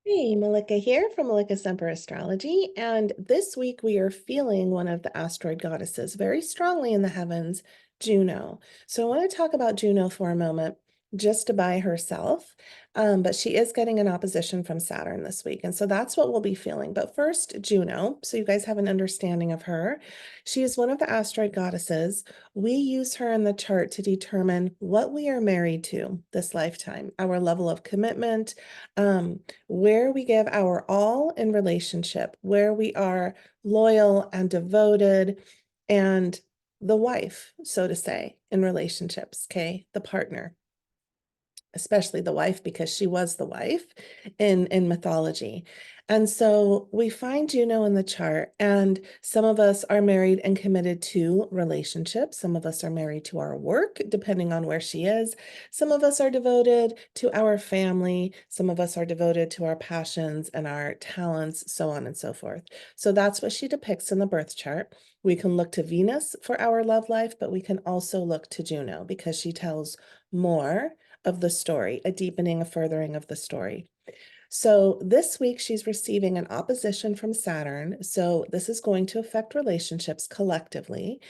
Hey, Malika here from Malika Semper Astrology, and this week we are feeling one of the asteroid goddesses very strongly in the heavens, Juno. So I want to talk about Juno for a moment, just by herself, but she is getting an opposition from Saturn this week, and so that's what we'll be feeling. But first, Juno, so you guys have an understanding of her. She is one of the asteroid goddesses. We use her in the chart to determine what we are married to this lifetime, our level of commitment, where we give our all in relationship, where we are loyal and devoted, and the wife, so to say, in relationships, okay, the partner, especially the wife, because she was the wife in mythology. And so we find Juno in the chart, and some of us are married and committed to relationships. Some of us are married to our work, depending on where she is. Some of us are devoted to our family. Some of us are devoted to our passions and our talents, so on and so forth. So that's what she depicts in the birth chart. We can look to Venus for our love life, but we can also look to Juno because she tells more of the story, a deepening, a furthering of the story. So this week she's receiving an opposition from Saturn. So this is going to affect relationships collectively.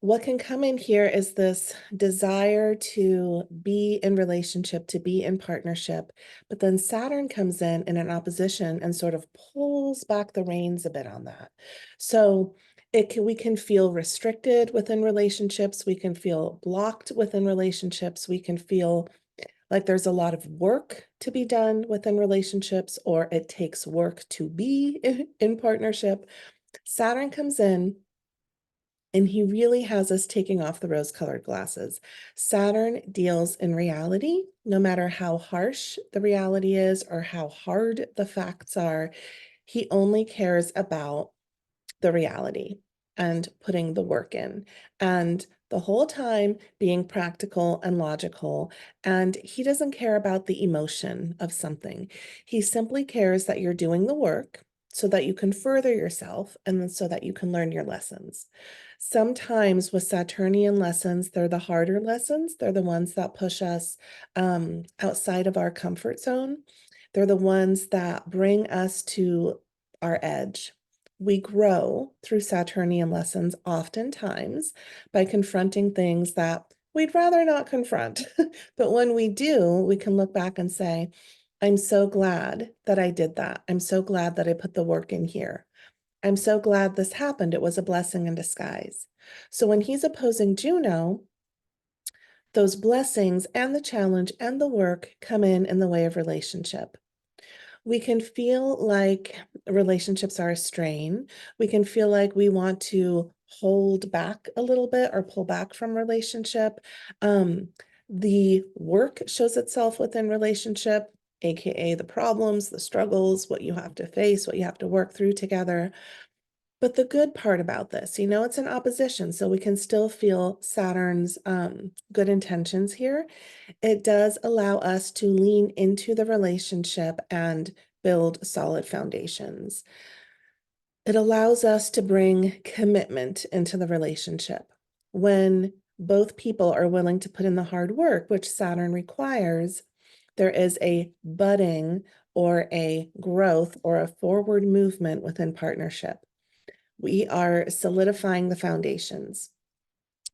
What can come in here is this desire to be in relationship, to be in partnership, but then Saturn comes in an opposition and sort of pulls back the reins a bit on that. So we can feel restricted within relationships, we can feel blocked within relationships, we can feel like there's a lot of work to be done within relationships, or it takes work to be in partnership. Saturn comes in and he really has us taking off the rose-colored glasses. Saturn deals in reality, no matter how harsh the reality is or how hard the facts are. He only cares about the reality and putting the work in, and the whole time being practical and logical. And he doesn't care about the emotion of something. He simply cares that you're doing the work so that you can further yourself and then so that you can learn your lessons. Sometimes with Saturnian lessons, they're the harder lessons. They're the ones that push us outside of our comfort zone. They're the ones that bring us to our edge. We grow through Saturnian lessons oftentimes by confronting things that we'd rather not confront. But when we do, we can look back and say, I'm so glad that I did that. I'm so glad that I put the work in here. I'm so glad this happened. It was a blessing in disguise. So when he's opposing Juno, those blessings and the challenge and the work come in the way of relationship. We can feel like relationships are a strain. We can feel like we want to hold back a little bit or pull back from relationship. The work shows itself within relationship, aka the problems, the struggles, what you have to face, what you have to work through together. But the good part about this, it's an opposition, so we can still feel Saturn's good intentions here. It does allow us to lean into the relationship and build solid foundations. It allows us to bring commitment into the relationship. When both people are willing to put in the hard work, which Saturn requires, there is a budding or a growth or a forward movement within partnership. We are solidifying the foundations.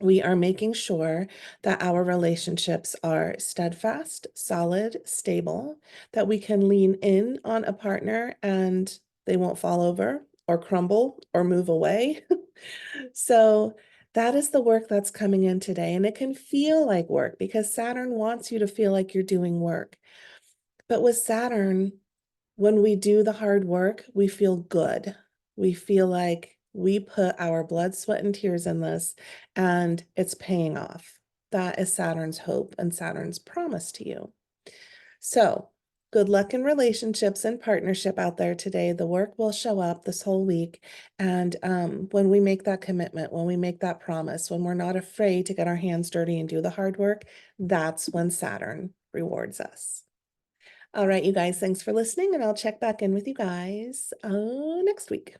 We are making sure that our relationships are steadfast, solid, stable, that we can lean in on a partner and they won't fall over or crumble or move away. So that is the work that's coming in today. And it can feel like work because Saturn wants you to feel like you're doing work. But with Saturn, when we do the hard work, we feel good. We feel like we put our blood, sweat, and tears in this, and it's paying off. That is Saturn's hope and Saturn's promise to you. So, good luck in relationships and partnership out there today. The work will show up this whole week. And when we make that commitment, when we make that promise, when we're not afraid to get our hands dirty and do the hard work, that's when Saturn rewards us. All right, you guys, thanks for listening, and I'll check back in with you guys next week.